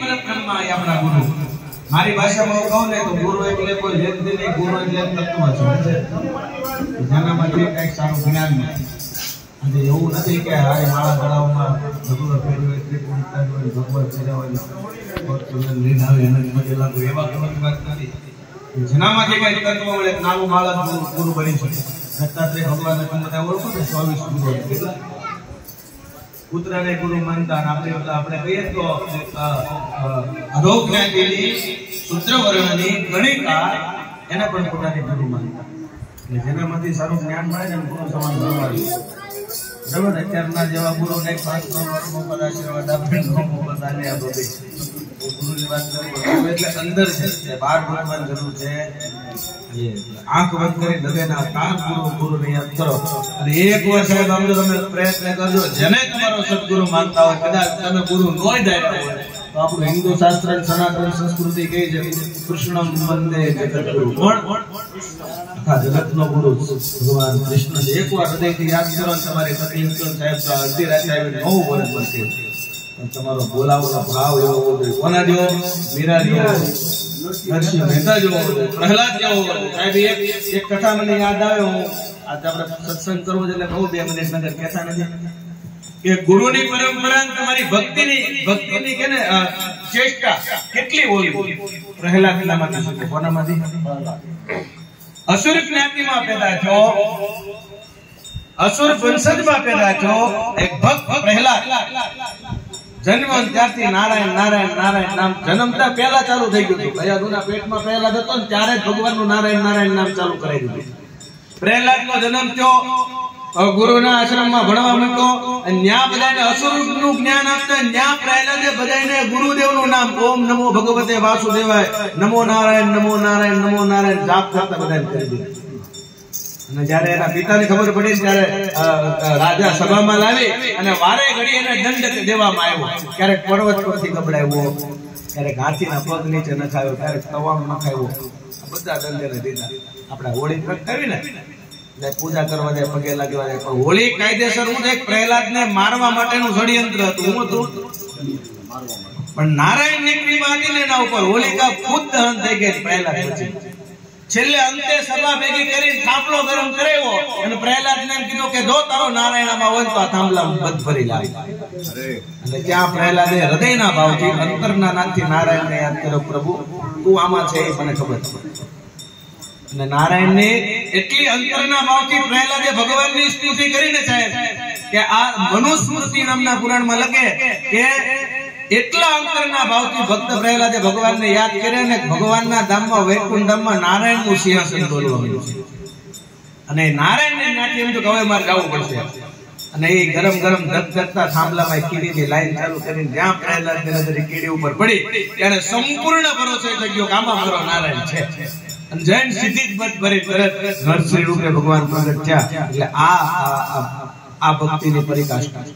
પરબ્રહ્મા એ આપણા ગુરુ. મારી ભાષામાં કહું ને તો ગુરુ એટલે કોઈ વ્યક્તિ નહીં, ગુરુ એટલે તત્વ છે. જેનામાંથી કંઈક સારું જ્ઞાન મળે. અને એવું નથી કે હારે માળા તળાવમાં ભગવત ફેરવે, ત્રિપુણ હોય, ભગવત ફેરવે, લીન આવે એને મજે લાગુ, એવા કહેવાની વાત નથી. જેનામાંથી કંઈક તત્વ મળે નાનું બાળક ગુરુ બની શકે. દત્તાત્રેય ભગવાનને તમે બધા ઓળખો ને 24 ગુરુ પુત્રને ગુરુ માનતા. આપણે કહીએ તો અધોજ્ઞાતિની શુદ્ર વર્ણની ગણિકા એને પણ પોતાની ગુરુ માનતા. જેનામાંથી સારું જ્ઞાન મળે ને ગુરુ સમાન બનવાનું. બરાબર. અત્યારના જેવા ગુરુ ને 5 વર્ષ આશીર્વાદ આપે બધાને આ બધી ગુરુની વાત કરી એટલે અંદર છે, બહાર ભગવાન જરૂર છે. આંખ બંધ કરી હૃદયના કાન ગુરુ ને યાદ કરો. અને એક વાર સાહેબ આમ તમે પ્રયત્ન કરજો, જેને તમારો સદગુરુ માનતા હોય, કદાચ તમે ગુરુ નોય દાયરા હોય તો આપણું હિન્દુ શાસ્ત્ર સનાતન સંસ્કૃતિ કહી છે કૃષ્ણમ વંદે જગતગુરુ. કોણ? આખા જગતનો ગુરુ ભગવાન કૃષ્ણ છે. એક વાર હૃદયથી યાદ કરો ને તમારી પતિ સાહેબ તો અડધી રાતે આવીને 9 વર્ષ બનશે. તમારો બોલાવાનો ભાવ એવો હોવો જોઈએ. કોના જેવો? મીરા જેવો, નરસિંહ મહેતા જેવો, પ્રહલાદ જેવો. સાહેબ એક કથા મને યાદ આવે. હું આજે આપણે સત્સંગ કરવો છે એટલે બહુ 2 મિનિટ નગર કહેતા નથી કે ગુરુની પરંપરા તમારી ભક્તિની કે ને ચેષ્ટા કેટલી હોવી. પ્રહલાદ નામાંથી શું? કોનામાંથી? અસુર જ્ઞાતિમાં પેદા છો, અસુર વંશજમાં પેદા છો. એક ભક્ત પ્રહલાદ જન્મ ત્યારથી નારાયણ નારાયણ નારાયણ નામ જન્મતા પહેલા ચાલુ થઈ ગયું હતું. ભયાદુના પેટમાં પ્રહલાદ હતો ને ત્યારે જ ભગવાનનું નારાયણ નારાયણ નામ ચાલુ કરાવી દીધું. પ્રહલાદનો જન્મ થયો, ગુરુના આશ્રમમાં ભણવા મૂક્યો, ન્યા બધાને અસુરનું જ્ઞાન આપતા. ન્યા પ્રહલાદે બધાને ગુરુદેવનું નામ ઓમ નમો ભગવતે વાસુદેવાય, નમો નારાયણ નમો નારાયણ નમો નારાયણ જાપ કરતા બધાને કરી દીધું. અને જયારે એના પિતાને ખબર પડી ત્યારે રાજા સભામાં લાવી અને વારે ઘડી એને દંડ દેવામાં આવ્યો. ક્યારેક પર્વત પરથી ગબડાવ્યો, ક્યારેક હાથીના પગ નીચે નખાયો, ક્યારેક તવામાં નખાયો. બધા દંડ એને દીધા. આપણે હોળી પ્રગટાવી ને પૂજા કરવા જાય, પગે લાગવા જાય. પણ હોળી કાયદેસર હું એક પ્રહલાદને મારવા માટેનું ષડયંત્ર હતું. હું હતું પણ નારાયણ ની કૃપા હતી ને એના ઉપર હોલિકા ખુદ દહન થઈ ગઈ પ્રહલાદ પછી. છેલ્લે અંતે સભા ભેગી કરીને થાંભલો ગરમ કરાવ્યો અને પ્રહલાદને એમ કીધું કે જો તારો નારાયણમાં હોય તો આ થાંભલામાં બધ ભરી લાવી. અને ત્યાં પ્રહલાદે હૃદયના ભાવથી અંતરના નાથથી નારાયણને યાદ કર્યો, પ્રભુ તું આમાં છે એ મને ખબર છે. અને નારાયણને એટલી અંતરના ભાવથી પ્રહલાદે ભગવાનની સ્તુતિ કરીને સાહેબ કે આ મનુસ્મૃતિ નામના પુરાણમાં લખે કે એટલા અંતરના ભાવથી ભક્ત પ્રહલાદે ભગવાનને યાદ કરે ને ભગવાનના ધામમાં વૈકુંઠ ધામમાં નારાયણનું સિંહાસન ડોલવા મળ્યું છે. અને નારાયણને નાથી એમ તો હવે મારે જવું પડશે. અને એ ગરમ ગરમ ધગધગતા થાંભલામાં કીડીની લાઈન ચાલુ કરીને જ્યાં પ્રહલાદની નજર કીડી ઉપર પડી ત્યારે સંપૂર્ણ ભરોસો થઈ ગયો કે આમાં મારો નારાયણ છે. અને જૈન સીધી જ બધ ભરી તરત નરસિંહ રૂપે ભગવાન પ્રગટ થયા. એટલે આ ભક્તિની પરિકાષ્ઠા.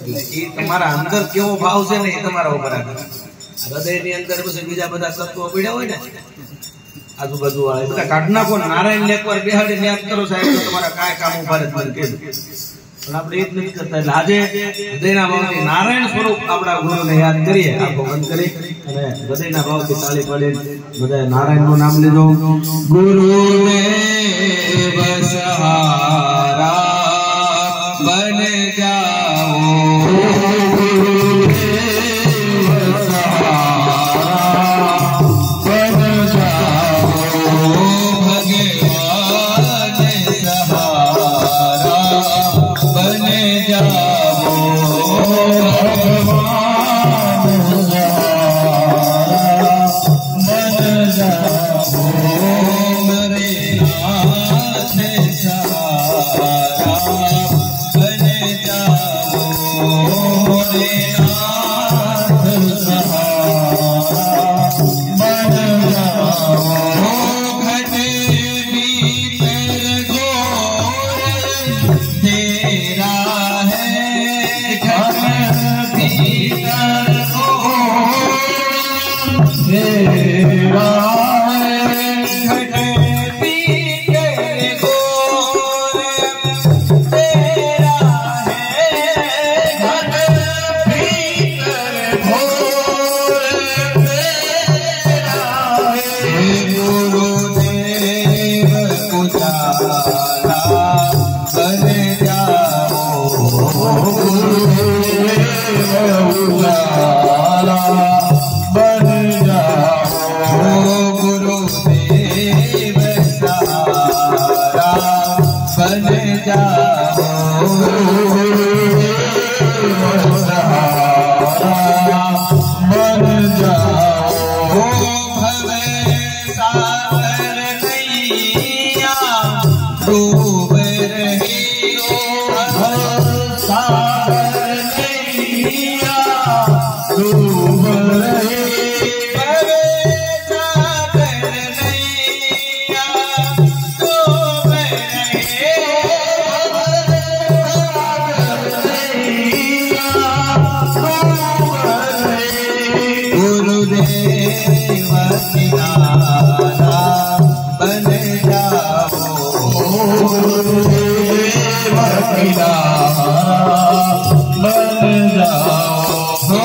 એટલે એ તમારા અંદર કેવો ભાવ છે ને એ તમારા ઉપર આધાર. હૃદયની અંદર પછી બીજા બધા તત્વો પડ્યા હોય ને આજુબાજુ વાળા બધા કાઢ નાખો. નારાયણ ને એકવાર બેહાડીને યાદ કરો સાહેબ તો તમારા કાંઈ કામ ઉભા જ મને કીધું. પણ આપણે એ જ નથી કરતા. એટલે આજે હૃદયના ભાવથી નારાયણ સ્વરૂપ આપણા ગુરુને યાદ કરીએ. આખો બંધ કરી અને હૃદયના ભાવથી તાળી પાડી બધા નારાયણ નું નામ લેજો. ગુરુદેવ સહારા બન જાઓ, ગુરુદેવ સહારા બન જાઓ, ભગવાન સહારા બન જાઓ, ભગવાન સહારા બન જાઓ, મરે નાથ સહારા गुरुदेव किनारा बन जाओ, गुरुदेव किनारा बन जाओ। दो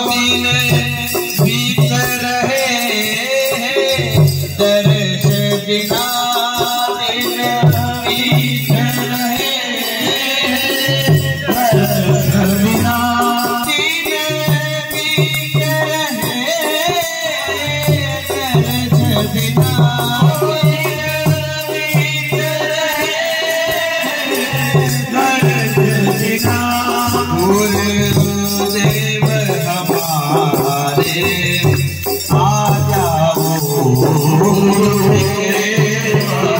दिन बीत रहे दर्श बिना, दिन बीत रहे दर्श बिना, दिन बीत रहे दर्श बिना, गुरुदेव हमारे आ जाओ, गुरुदेव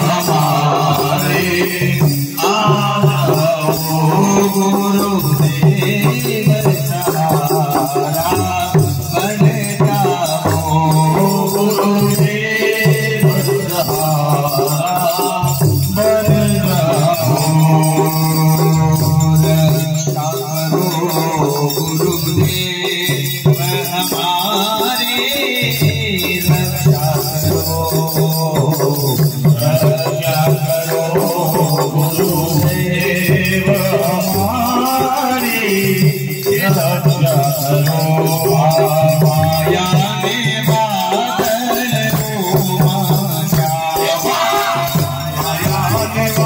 हमारे आ जाओ, गुरुदेव सहारा बन जाओ, गुरुदेव सहारा बन जाओ। रक्षा करो गुरुदेव हमारे, रक्षा करो, रक्षा करो गुरुदेव हमारे, रक्षा करो। माया